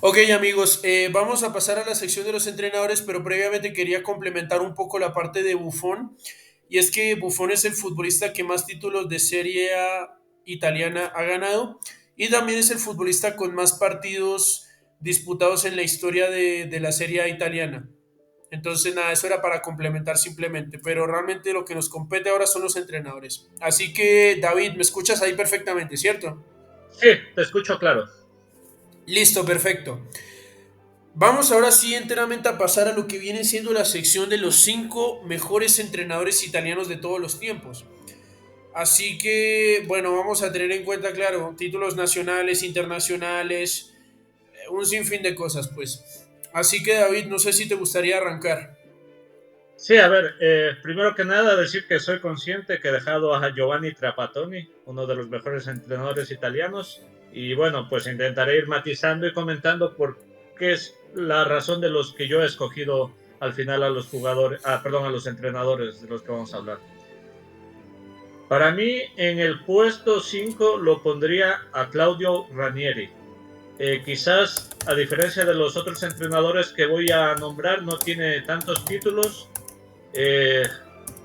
Ok, amigos, vamos a pasar a la sección de los entrenadores, pero previamente quería complementar un poco la parte de Buffon. Y es que Buffon es el futbolista que más títulos de Serie A italiana ha ganado y también es el futbolista con más partidos disputados en la historia de la Serie A italiana. Entonces, nada, eso era para complementar simplemente, pero realmente lo que nos compete ahora son los entrenadores. Así que, David, me escuchas ahí perfectamente, ¿cierto? Sí, te escucho claro. Listo, perfecto. Vamos ahora sí enteramente a pasar a lo que viene siendo la sección de los 5 mejores entrenadores italianos de todos los tiempos. Así que, bueno, vamos a tener en cuenta, claro, títulos nacionales, internacionales, un sinfín de cosas, pues. Así que, David, no sé si te gustaría arrancar. Sí, a ver, primero que nada decir que soy consciente que he dejado a Giovanni Trapattoni, uno de los mejores entrenadores italianos, y bueno, pues intentaré ir matizando y comentando por qué es la razón de los que yo he escogido al final a los jugadores, perdón, a los entrenadores de los que vamos a hablar. Para mí, en el puesto 5 lo pondría a Claudio Ranieri. Quizás, a diferencia de los otros entrenadores que voy a nombrar, no tiene tantos títulos. Eh,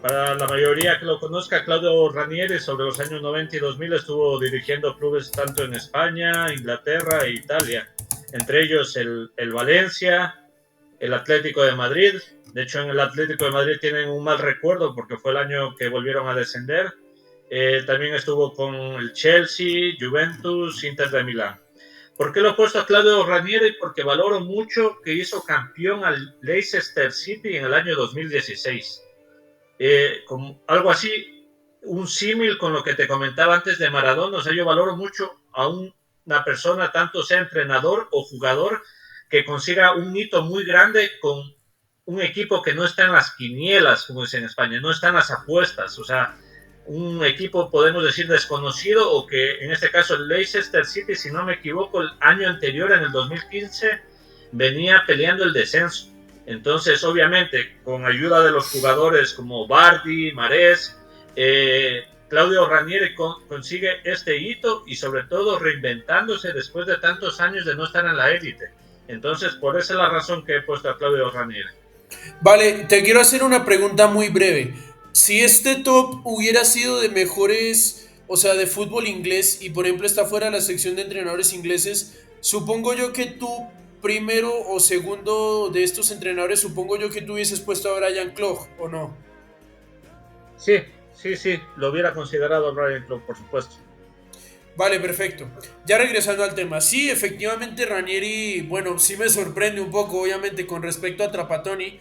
para la mayoría que lo conozca, Claudio Ranieri sobre los años 90 y 2000 estuvo dirigiendo clubes tanto en España, Inglaterra e Italia. Entre ellos el Valencia, el Atlético de Madrid. De hecho, en el Atlético de Madrid tienen un mal recuerdo porque fue el año que volvieron a descender. También estuvo con el Chelsea, Juventus, Inter de Milán. ¿Por qué lo he puesto a Claudio Ranieri? Porque valoro mucho que hizo campeón al Leicester City en el año 2016. Como algo así, un símil con lo que te comentaba antes de Maradona. O sea, yo valoro mucho a una persona, tanto sea entrenador o jugador, que consiga un hito muy grande con un equipo que no está en las quinielas, como dicen en España, no está en las apuestas. O sea, un equipo, podemos decir, desconocido, o que en este caso el Leicester City, si no me equivoco, el año anterior, en el 2015, venía peleando el descenso. Entonces, obviamente, con ayuda de los jugadores como Bardi, Marés, Claudio Ranieri consigue este hito y sobre todo reinventándose después de tantos años de no estar en la élite. Entonces, por esa es la razón que he puesto a Claudio Ranieri. Vale, te quiero hacer una pregunta muy breve. Si este top hubiera sido de mejores, o sea, de fútbol inglés, y por ejemplo está fuera la sección de entrenadores ingleses, supongo yo que tú, primero o segundo de estos entrenadores, supongo yo que tú hubieses puesto a Brian Clough, ¿o no? Sí, sí, sí, lo hubiera considerado Brian Clough, por supuesto. Vale, perfecto. Ya regresando al tema, sí, efectivamente Ranieri, bueno, sí me sorprende un poco, obviamente, con respecto a Trapattoni,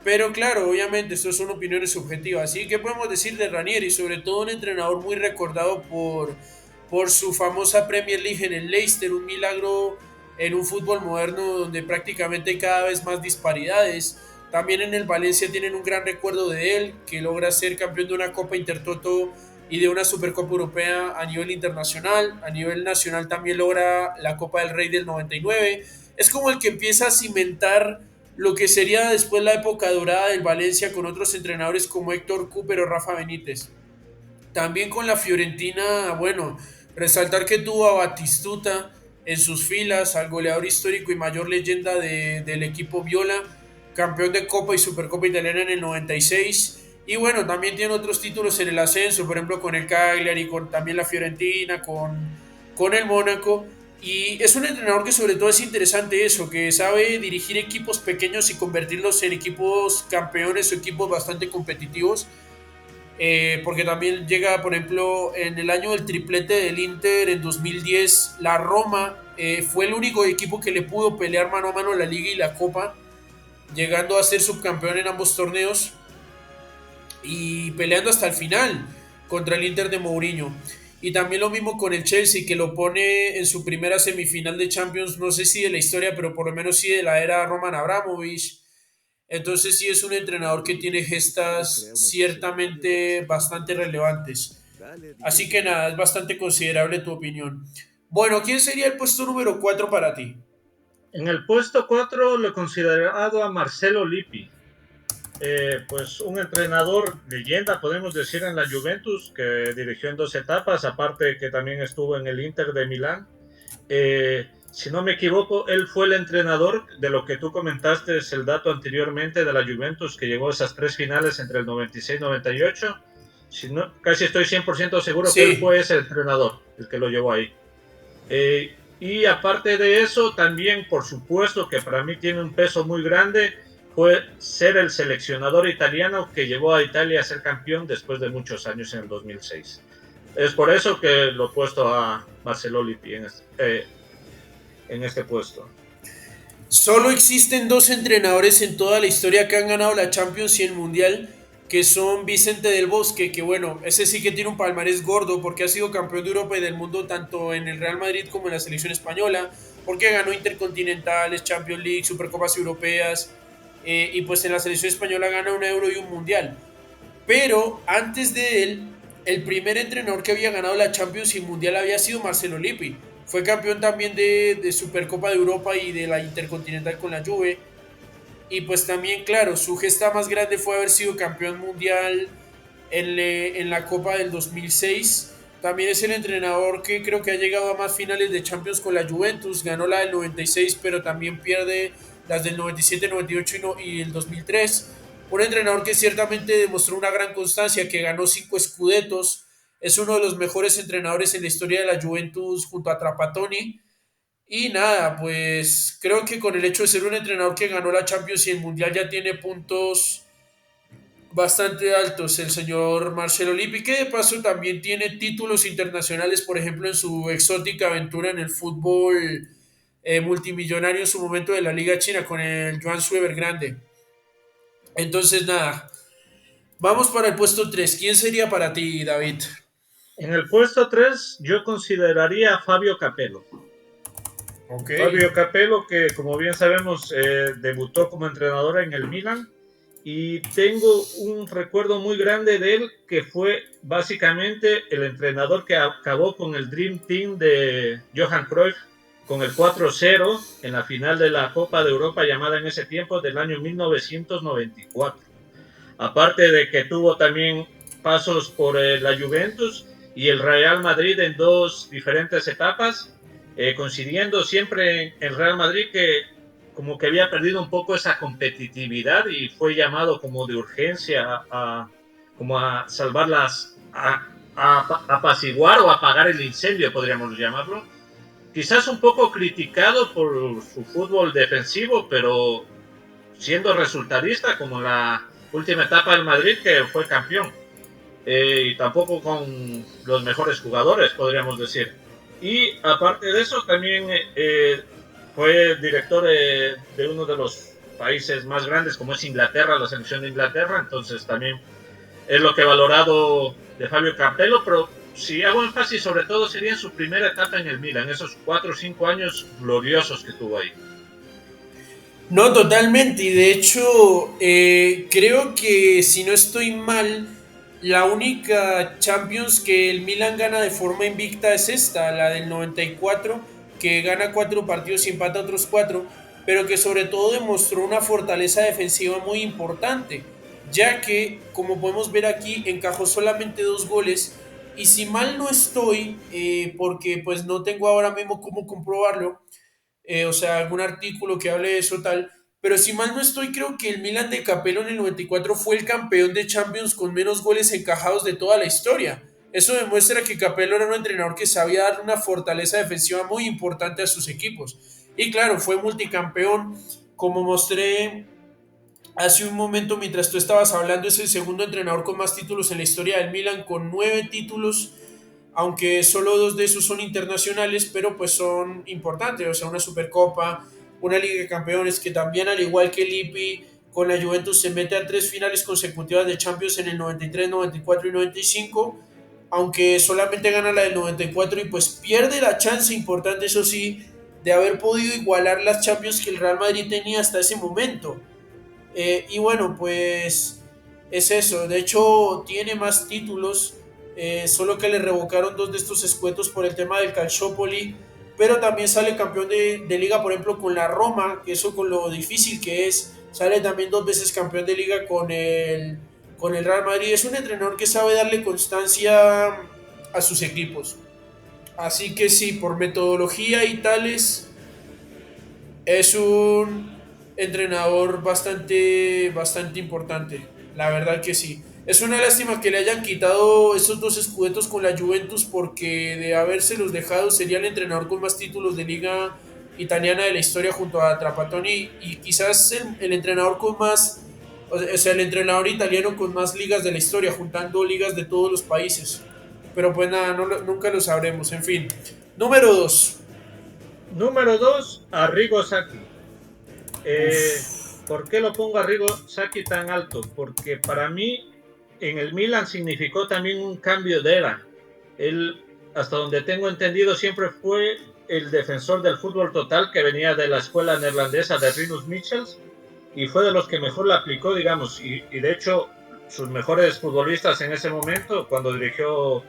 pero claro, obviamente, esto son opiniones subjetivas. ¿Sí? ¿Qué podemos decir de Ranieri? Sobre todo un entrenador muy recordado por su famosa Premier League en el Leicester, un milagro en un fútbol moderno donde prácticamente hay cada vez más disparidades. También en el Valencia tienen un gran recuerdo de él, que logra ser campeón de una Copa Intertoto y de una Supercopa Europea a nivel internacional. A nivel nacional también logra la Copa del Rey del 99. Es como el que empieza a cimentar lo que sería después la época dorada del Valencia con otros entrenadores como Héctor Cooper o Rafa Benítez. También con la Fiorentina, bueno, resaltar que tuvo a Batistuta en sus filas, al goleador histórico y mayor leyenda del equipo Viola, campeón de Copa y Supercopa Italiana en el 96. Y bueno, también tiene otros títulos en el ascenso, por ejemplo con el Cagliari, con también la Fiorentina, con el Mónaco. Y es un entrenador que sobre todo es interesante eso, que sabe dirigir equipos pequeños y convertirlos en equipos campeones o equipos bastante competitivos, porque también llega, por ejemplo, en el año del triplete del Inter, en 2010, la Roma fue el único equipo que le pudo pelear mano a mano la Liga y la Copa, llegando a ser subcampeón en ambos torneos y peleando hasta el final contra el Inter de Mourinho. Y también lo mismo con el Chelsea, que lo pone en su primera semifinal de Champions, no sé si de la historia, pero por lo menos sí de la era Roman Abramovich. Entonces sí es un entrenador que tiene gestas ciertamente bastante relevantes. Así que nada, es bastante considerable tu opinión. Bueno, ¿quién sería el puesto número 4 para ti? En el puesto 4 lo he considerado a Marcelo Lippi. Pues un entrenador leyenda, podemos decir, en la Juventus, que dirigió en 2 etapas, aparte que también estuvo en el Inter de Milán. Si no me equivoco, él fue el entrenador de lo que tú comentaste, es el dato anteriormente de la Juventus, que llegó a esas 3 finales entre el 96 y 98. Si no, casi estoy 100% seguro que él Sí. fue ese entrenador, el que lo llevó ahí. Y aparte de eso, también, por supuesto, que para mí tiene un peso muy grande, fue ser el seleccionador italiano que llevó a Italia a ser campeón después de muchos años en el 2006. Es por eso que lo he puesto a Marcelo Lippi en este puesto. Solo existen dos entrenadores en toda la historia que han ganado la Champions y el Mundial, que son Vicente del Bosque, que bueno, ese sí que tiene un palmarés gordo porque ha sido campeón de Europa y del mundo tanto en el Real Madrid como en la selección española, porque ganó Intercontinentales, Champions League, Supercopas Europeas, y pues en la selección española gana un Euro y un Mundial. Pero antes de él, el primer entrenador que había ganado la Champions y Mundial había sido Marcelo Lippi. Fue campeón también de Supercopa de Europa y de la Intercontinental con la Juve. Y pues también, claro, su gesta más grande fue haber sido campeón mundial en la Copa del 2006. También es el entrenador que creo que ha llegado a más finales de Champions con la Juventus. Ganó la del 96, pero también pierde las del 97, 98 y el 2003. Un entrenador que ciertamente demostró una gran constancia, que ganó 5 Scudettos. Es uno de los mejores entrenadores en la historia de la Juventus junto a Trapattoni. Y nada, pues creo que con el hecho de ser un entrenador que ganó la Champions y el Mundial ya tiene puntos bastante altos el señor Marcelo Lippi, que de paso también tiene títulos internacionales, por ejemplo, en su exótica aventura en el fútbol multimillonario en su momento de la Liga China con el Joan Evergrande. Entonces, nada, vamos para el puesto 3. ¿Quién sería para ti, David? En el puesto 3 yo consideraría a Fabio Capello. Ok. Fabio Capello, que como bien sabemos, debutó como entrenador en el Milan, y tengo un recuerdo muy grande de él, que fue básicamente el entrenador que acabó con el Dream Team de Johan Cruyff con el 4-0 en la final de la Copa de Europa, llamada en ese tiempo del año 1994. Aparte de que tuvo también pasos por la Juventus y el Real Madrid en 2 diferentes etapas, coincidiendo siempre en el Real Madrid, que como que había perdido un poco esa competitividad y fue llamado como de urgencia como a salvarlas, a apaciguar o apagar el incendio, podríamos llamarlo. Quizás un poco criticado por su fútbol defensivo, pero siendo resultadista como la última etapa del Madrid, que fue campeón, y tampoco con los mejores jugadores, podríamos decir. Y aparte de eso, también fue director de uno de los países más grandes, como es Inglaterra, la selección de Inglaterra. Entonces también es lo que he valorado de Fabio Capello, pero si hago énfasis sobre todo sería en su primera etapa en el Milan, esos 4 o 5 años gloriosos que tuvo ahí. No, totalmente. Y de hecho, creo que si no estoy mal, la única Champions que el Milan gana de forma invicta es esta, la del 94, que gana 4 partidos y empata otros 4, pero que sobre todo demostró una fortaleza defensiva muy importante, ya que, como podemos ver aquí, encajó solamente 2 goles. Y si mal no estoy, porque pues no tengo ahora mismo cómo comprobarlo, o sea, algún artículo que hable de eso tal. Pero si mal no estoy, creo que el Milan de Capello en el 94 fue el campeón de Champions con menos goles encajados de toda la historia. Eso demuestra que Capello era un entrenador que sabía dar una fortaleza defensiva muy importante a sus equipos. Y claro, fue multicampeón. Como mostré hace un momento mientras tú estabas hablando, es el segundo entrenador con más títulos en la historia del Milan, con 9 títulos, aunque solo 2 de esos son internacionales, pero pues son importantes, o sea, una Supercopa, una Liga de Campeones, que también al igual que Lippi con la Juventus se mete a 3 finales consecutivas de Champions en el 93, 94 y 95, aunque solamente gana la del 94 y pues pierde la chance importante, eso sí, de haber podido igualar las Champions que el Real Madrid tenía hasta ese momento. Y bueno, pues es eso. De hecho, tiene más títulos, solo que le revocaron 2 de estos escuetos por el tema del Calciopoli. Pero también sale campeón de liga, por ejemplo, con la Roma, que eso con lo difícil que es, sale también 2 veces campeón de liga con el Real Madrid. Es un entrenador que sabe darle constancia a sus equipos. Así que sí, por metodología y tales, es un entrenador bastante importante. La verdad que sí. Es una lástima que le hayan quitado esos 2 escudetos con la Juventus, porque de habérselos dejado sería el entrenador con más títulos de liga italiana de la historia junto a Trapattoni, y quizás el entrenador con más, o sea, el entrenador italiano con más ligas de la historia, juntando ligas de todos los países. Pero pues nada, nunca lo sabremos. En fin. Número 2. Número 2, Arrigo Sacchi. Uf. ¿Por qué lo pongo a Arrigo Sacchi tan alto? Porque para mí en el Milan significó también un cambio de era. Él, hasta donde tengo entendido, siempre fue el defensor del fútbol total que venía de la escuela neerlandesa de Rinus Michels y fue de los que mejor la aplicó, digamos, y de hecho sus mejores futbolistas en ese momento, cuando dirigió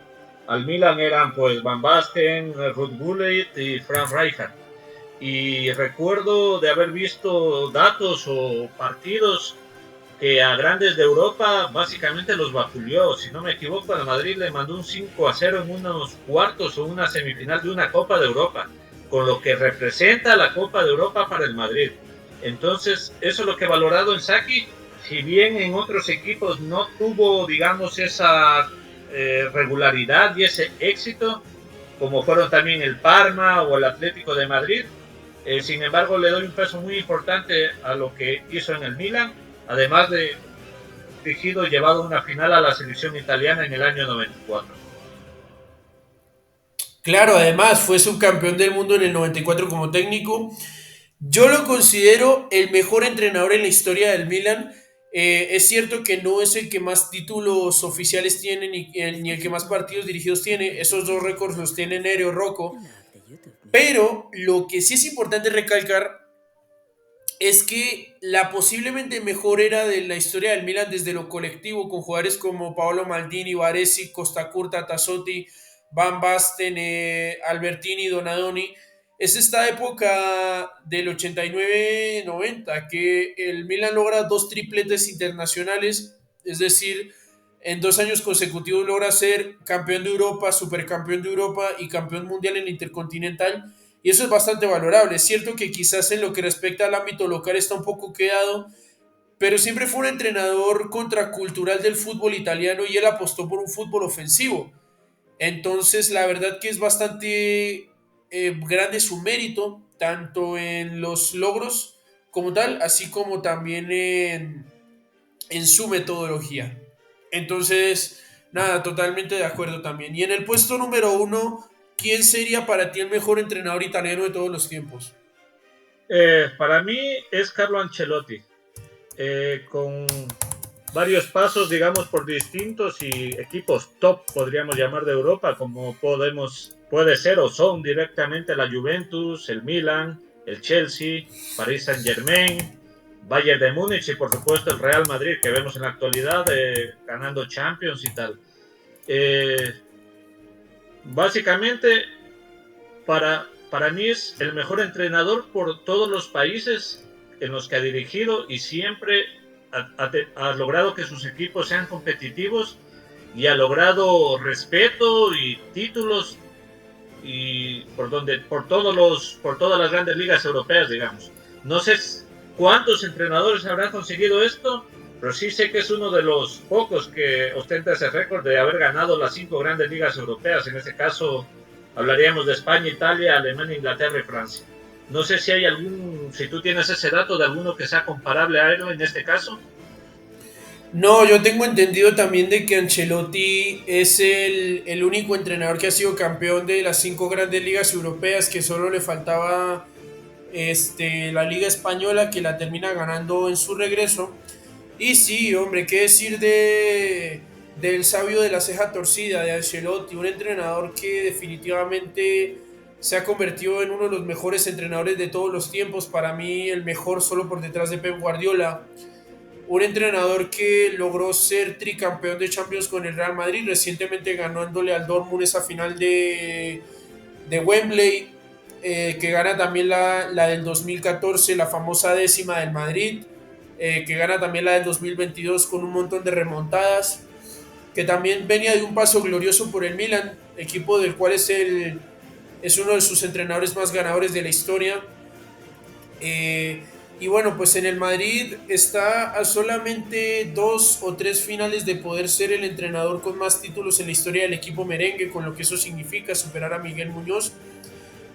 al Milan, eran pues Van Basten, Ruud Gullit y Frank Rijkaard. Y recuerdo de haber visto datos o partidos que a grandes de Europa básicamente los vapuleó. Si no me equivoco, al Madrid le mandó un 5-0 en unos cuartos o una semifinal de una Copa de Europa, con lo que representa la Copa de Europa para el Madrid. Entonces, eso es lo que he valorado en Sacchi. Si bien en otros equipos no tuvo, digamos, esa regularidad y ese éxito, como fueron también el Parma o el Atlético de Madrid, sin embargo, le doy un peso muy importante a lo que hizo en el Milan, además de dirigido y llevado a una final a la selección italiana en el año 94. Claro, además fue subcampeón del mundo en el 94 como técnico. Yo lo considero el mejor entrenador en la historia del Milan. Es cierto que no es el que más títulos oficiales tiene, ni el que más partidos dirigidos tiene. Esos 2 récords los tiene Nereo Rocco. Pero lo que sí es importante recalcar es que la posiblemente mejor era de la historia del Milan desde lo colectivo, con jugadores como Paolo Maldini, Baresi, Costa Curta, Tassotti, Van Basten, Albertini, Donadoni, es esta época del 89-90 que el Milan logra 2 tripletes internacionales, es decir, en 2 años consecutivos logra ser campeón de Europa, supercampeón de Europa y campeón mundial en el Intercontinental, y eso es bastante valorable. Es cierto que quizás en lo que respecta al ámbito local está un poco quedado, pero siempre fue un entrenador contracultural del fútbol italiano y él apostó por un fútbol ofensivo. Entonces, la verdad que es bastante grande su mérito, tanto en los logros como tal, así como también en su metodología. Entonces, nada, totalmente de acuerdo también. Y en el puesto número 1, ¿quién sería para ti el mejor entrenador italiano de todos los tiempos? Para mí es Carlo Ancelotti, con varios pasos, digamos, por distintos y equipos top, podríamos llamar, de Europa, como puede ser o son directamente la Juventus, el Milan, el Chelsea, Paris Saint-Germain, Bayern de Múnich y por supuesto el Real Madrid, que vemos en la actualidad ganando Champions y tal. Eh, Básicamente, para mí es el mejor entrenador por todos los países en los que ha dirigido y siempre ha logrado que sus equipos sean competitivos y ha logrado respeto y títulos y por todas las grandes ligas europeas, digamos. No sé cuántos entrenadores habrán conseguido esto, pero sí sé que es uno de los pocos que ostenta ese récord de haber ganado las 5 grandes ligas europeas. En este caso hablaríamos de España, Italia, Alemania, Inglaterra y Francia. No sé si hay si tú tienes ese dato de alguno que sea comparable a él en este caso. No, yo tengo entendido también de que Ancelotti es el único entrenador que ha sido campeón de las 5 grandes ligas europeas, que solo le faltaba la Liga Española, que la termina ganando en su regreso. Y sí, hombre, qué decir del sabio de la ceja torcida, de Ancelotti, un entrenador que definitivamente se ha convertido en uno de los mejores entrenadores de todos los tiempos, para mí el mejor solo por detrás de Pep Guardiola, un entrenador que logró ser tricampeón de Champions con el Real Madrid, recientemente ganándole al Dortmund esa final de Wembley, que gana también la del 2014, la famosa décima del Madrid. que gana también la del 2022 con un montón de remontadas, que también venía de un paso glorioso por el Milan, equipo del cual es uno de sus entrenadores más ganadores de la historia. Eh, y bueno, pues en el Madrid está a solamente 2 o 3 finales de poder ser el entrenador con más títulos en la historia del equipo merengue, con lo que eso significa superar a Miguel Muñoz.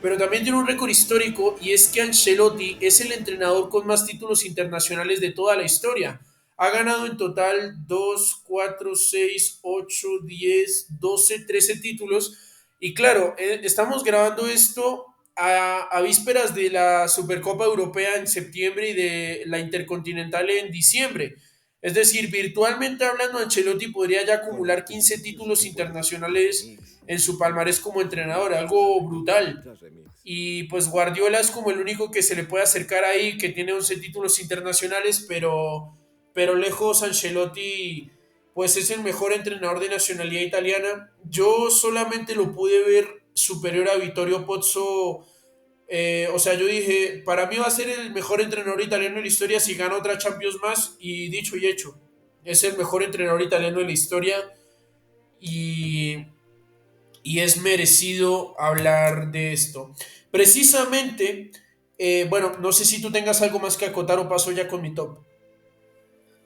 Pero también tiene un récord histórico, y es que Ancelotti es el entrenador con más títulos internacionales de toda la historia. Ha ganado en total 2, 4, 6, 8, 10, 12, 13 títulos. Y claro, estamos grabando esto a vísperas de la Supercopa Europea en septiembre y de la Intercontinental en diciembre. Es decir, virtualmente hablando, Ancelotti podría ya acumular 15 títulos internacionales en su palmarés como entrenador, algo brutal. Y pues Guardiola es como el único que se le puede acercar ahí, que tiene 11 títulos internacionales, pero lejos Ancelotti pues es el mejor entrenador de nacionalidad italiana. Yo solamente lo pude ver superior a Vittorio Pozzo. O sea, yo dije, para mí va a ser el mejor entrenador italiano de la historia si gana otra Champions más, y dicho y hecho, es el mejor entrenador italiano de la historia, y es merecido hablar de esto. Precisamente, bueno, no sé si tú tengas algo más que acotar o paso ya con mi top.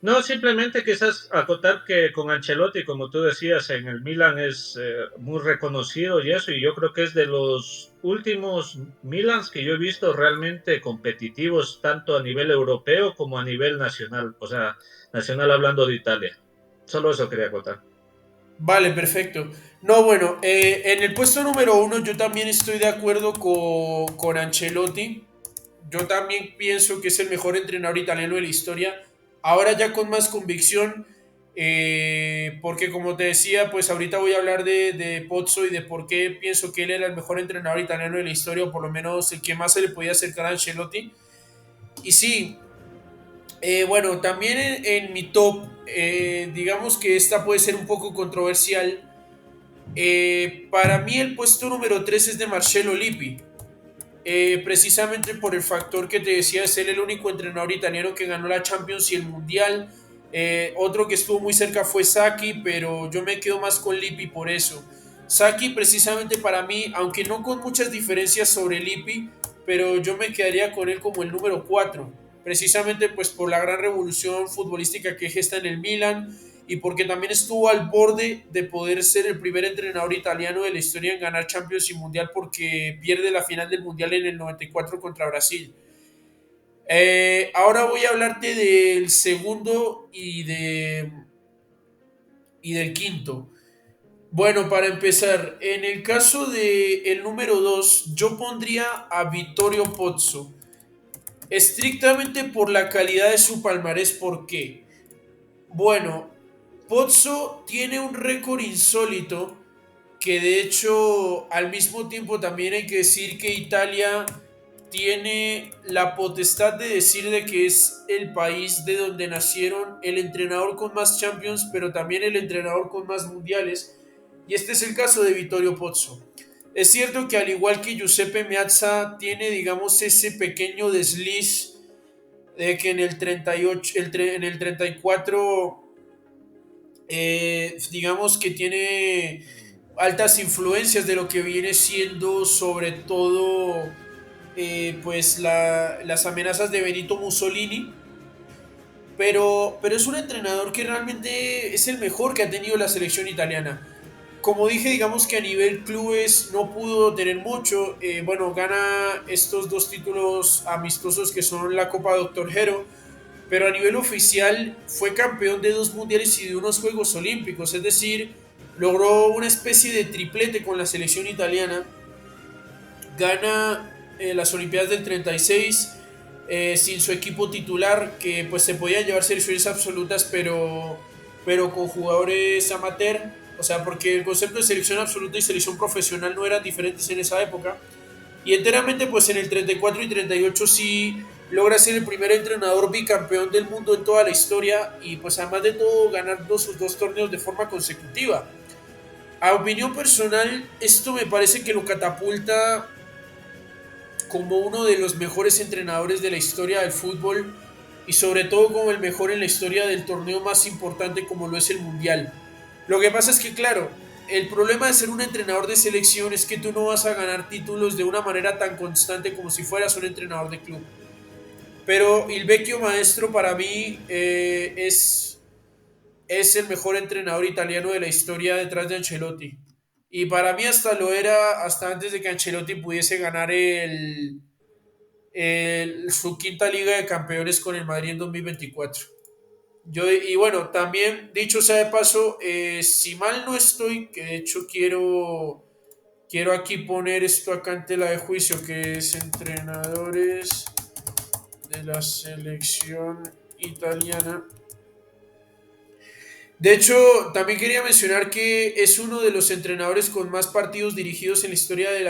No, simplemente quizás acotar que con Ancelotti, como tú decías, en el Milan es muy reconocido y eso, y yo creo que es de los últimos Milans que yo he visto realmente competitivos, tanto a nivel europeo como a nivel nacional, o sea, nacional hablando de Italia. Solo eso quería acotar. Vale, perfecto. No, bueno, en el puesto número 1 yo también estoy de acuerdo con Ancelotti. Yo también pienso que es el mejor entrenador italiano de la historia. Ahora ya con más convicción, porque como te decía, pues ahorita voy a hablar de Pozzo y de por qué pienso que él era el mejor entrenador italiano de la historia, o por lo menos el que más se le podía acercar a Ancelotti. Y sí, bueno, también en mi top, digamos que esta puede ser un poco controversial. Para mí el puesto número 3 es de Marcello Lippi. Precisamente por el factor que te decía de ser el único entrenador italiano que ganó la Champions y el Mundial. Otro que estuvo muy cerca fue Saki, pero yo me quedo más con Lippi por eso. Saki precisamente para mí, aunque no con muchas diferencias sobre Lippi, pero yo me quedaría con él como el número 4, precisamente pues por la gran revolución futbolística que gesta en el Milan, y porque también estuvo al borde de poder ser el primer entrenador italiano de la historia en ganar Champions y Mundial, porque pierde la final del Mundial en el 94 contra Brasil. Ahora voy a hablarte del segundo y del quinto. Bueno, para empezar, en el caso del número 2 yo pondría a Vittorio Pozzo, estrictamente por la calidad de su palmarés. ¿Por qué? Bueno, Pozzo tiene un récord insólito, que de hecho al mismo tiempo también hay que decir que Italia tiene la potestad de decir de que es el país de donde nacieron el entrenador con más Champions, pero también el entrenador con más mundiales, y este es el caso de Vittorio Pozzo. Es cierto que al igual que Giuseppe Meazza tiene, digamos, ese pequeño desliz de que en el 38, en el 34, digamos que tiene altas influencias de lo que viene siendo sobre todo pues las amenazas de Benito Mussolini, pero es un entrenador que realmente es el mejor que ha tenido la selección italiana. Como dije, digamos que a nivel clubes no pudo tener mucho. Bueno, gana estos 2 títulos amistosos que son la Copa Doctor Hero, pero a nivel oficial fue campeón de 2 mundiales y de unos Juegos Olímpicos. Es decir, logró una especie de triplete con la selección italiana. Gana las Olimpiadas del 36 sin su equipo titular, que pues se podía llevar selecciones absolutas, pero con jugadores amateur. O sea, porque el concepto de selección absoluta y selección profesional no eran diferentes en esa época. Y enteramente pues en el 34 y 38 sí logra ser el primer entrenador bicampeón del mundo en toda la historia, y pues además de todo ganar sus 2 torneos de forma consecutiva. A opinión personal, esto me parece que lo catapulta como uno de los mejores entrenadores de la historia del fútbol, y sobre todo como el mejor en la historia del torneo más importante como lo es el Mundial. Lo que pasa es que, claro, el problema de ser un entrenador de selección es que tú no vas a ganar títulos de una manera tan constante como si fueras un entrenador de club. Pero il vecchio maestro para mí es el mejor entrenador italiano de la historia detrás de Ancelotti. Y para mí hasta lo era, hasta antes de que Ancelotti pudiese ganar su quinta Liga de Campeones con el Madrid en 2024. Y bueno, también dicho sea de paso, si mal no estoy, que de hecho quiero aquí poner esto acá en tela de juicio, que es entrenadores de la selección italiana. De hecho, también quería mencionar que es uno de los entrenadores con más partidos dirigidos en la historia de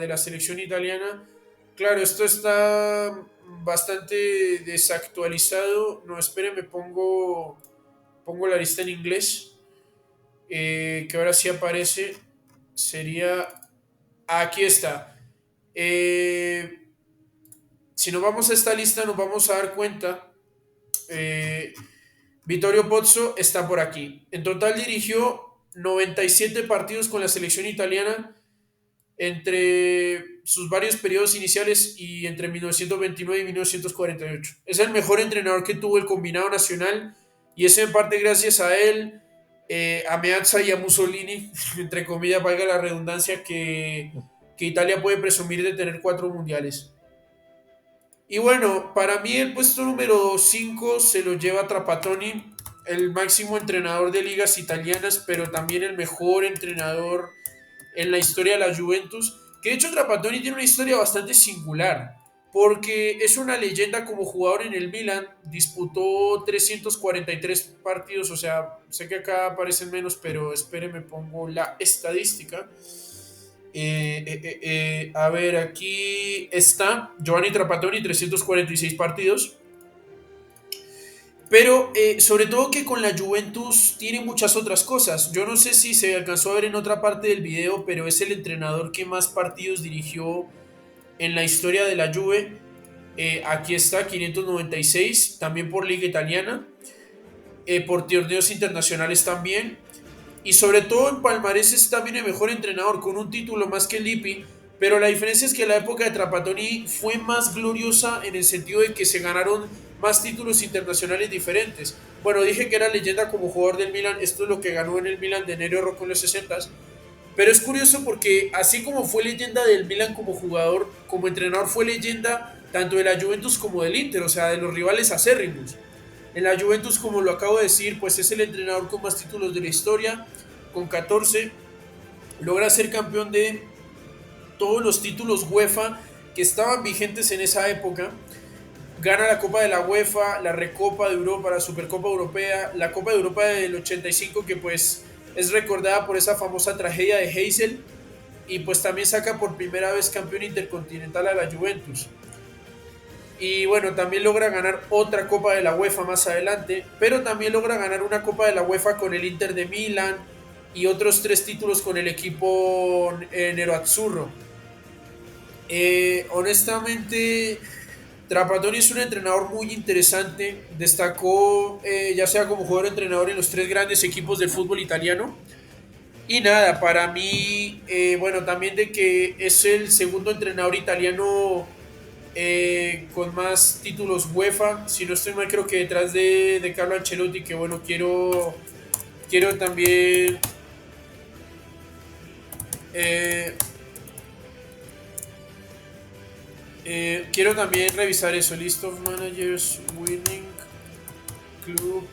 la selección italiana. Claro, esto está bastante desactualizado. No, esperen, pongo la lista en inglés, que ahora sí aparece. Sería... Aquí está. Eh, si nos vamos a esta lista, nos vamos a dar cuenta. eh, Vittorio Pozzo está por aquí. En total dirigió 97 partidos con la selección italiana entre sus varios periodos iniciales y entre 1929 y 1948. Es el mejor entrenador que tuvo el combinado nacional y es en parte gracias a él, a Meazza y a Mussolini, entre comillas, valga la redundancia, que Italia puede presumir de tener 4 mundiales. Y bueno, para mí el puesto número 5 se lo lleva Trapattoni, el máximo entrenador de ligas italianas, pero también el mejor entrenador en la historia de la Juventus. Que de hecho Trapattoni tiene una historia bastante singular, porque es una leyenda como jugador en el Milan, disputó 343 partidos, o sea, sé que acá aparecen menos, pero espérenme, pongo la estadística. A ver, aquí está Giovanni Trapattoni, 346 partidos. Pero sobre todo que con la Juventus tiene muchas otras cosas. Yo no sé si se alcanzó a ver en otra parte del video, pero es el entrenador que más partidos dirigió en la historia de la Juve. Aquí está, 596, también por Liga Italiana, por torneos internacionales también. Y sobre todo en palmarés es también el mejor entrenador, con un título más que Lippi. Pero la diferencia es que la época de Trapattoni fue más gloriosa en el sentido de que se ganaron más títulos internacionales diferentes. Bueno, dije que era leyenda como jugador del Milan, esto es lo que ganó en el Milan de Nero Rocco en los 60. Pero es curioso porque así como fue leyenda del Milan como jugador, como entrenador fue leyenda tanto de la Juventus como del Inter, o sea, de los rivales acérrimos. En la Juventus, como lo acabo de decir, pues es el entrenador con más títulos de la historia, con 14. Logra ser campeón de todos los títulos UEFA que estaban vigentes en esa época. Gana la Copa de la UEFA, la Recopa de Europa, la Supercopa Europea, la Copa de Europa del 85, que pues es recordada por esa famosa tragedia de Heysel, y pues también saca por primera vez campeón intercontinental a la Juventus. Y bueno, también logra ganar otra Copa de la UEFA más adelante, pero también logra ganar una Copa de la UEFA con el Inter de Milán y otros 3 títulos con el equipo Nero-Azzurro. Honestamente, Trapattoni es un entrenador muy interesante. Destacó ya sea como jugador o entrenador en los 3 grandes equipos del fútbol italiano. Y nada, para mí, bueno, también de que es el segundo entrenador italiano con más títulos UEFA. Si no estoy mal, creo que detrás de Carlo Ancelotti, que bueno, quiero también... eh, quiero también revisar eso. List of managers winning club.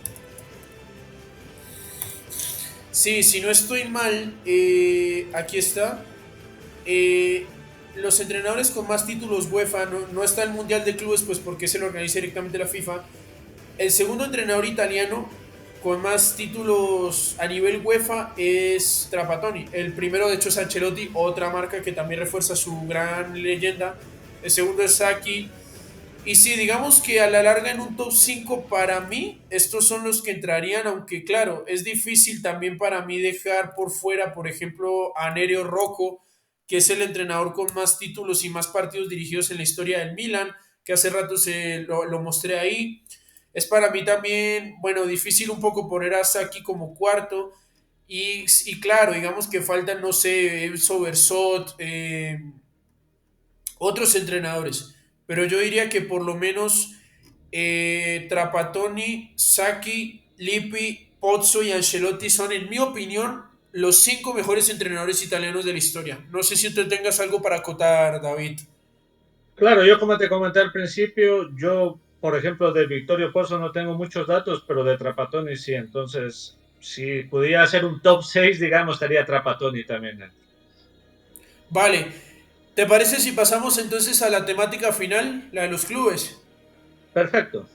Sí, si no estoy mal, aquí está. Eh, los entrenadores con más títulos UEFA, no está el Mundial de Clubes, pues porque se lo organiza directamente la FIFA. El segundo entrenador italiano con más títulos a nivel UEFA es Trapattoni. El primero, de hecho, es Ancelotti, otra marca que también refuerza su gran leyenda. El segundo es Saki. Y sí, digamos que a la larga en un top 5 para mí, estos son los que entrarían, aunque claro, es difícil también para mí dejar por fuera, por ejemplo, a Nereo Rocco, que es el entrenador con más títulos y más partidos dirigidos en la historia del Milan, que hace rato lo mostré ahí. Es para mí también, bueno, difícil un poco poner a Saki como cuarto. Y claro, digamos que faltan, no sé, Enzo Bersot, otros entrenadores. Pero yo diría que por lo menos Trapattoni, Sacchi, Lippi, Pozzo y Ancelotti son, en mi opinión, los cinco mejores entrenadores italianos de la historia. No sé si tú tengas algo para acotar, David. Claro, yo como te comenté al principio, yo, por ejemplo, de Victorio Pozzo no tengo muchos datos, pero de Trapattoni sí. Entonces, si pudiera hacer un top 6, digamos, estaría Trapattoni también. Vale, ¿te parece si pasamos entonces a la temática final, la de los clubes? Perfecto.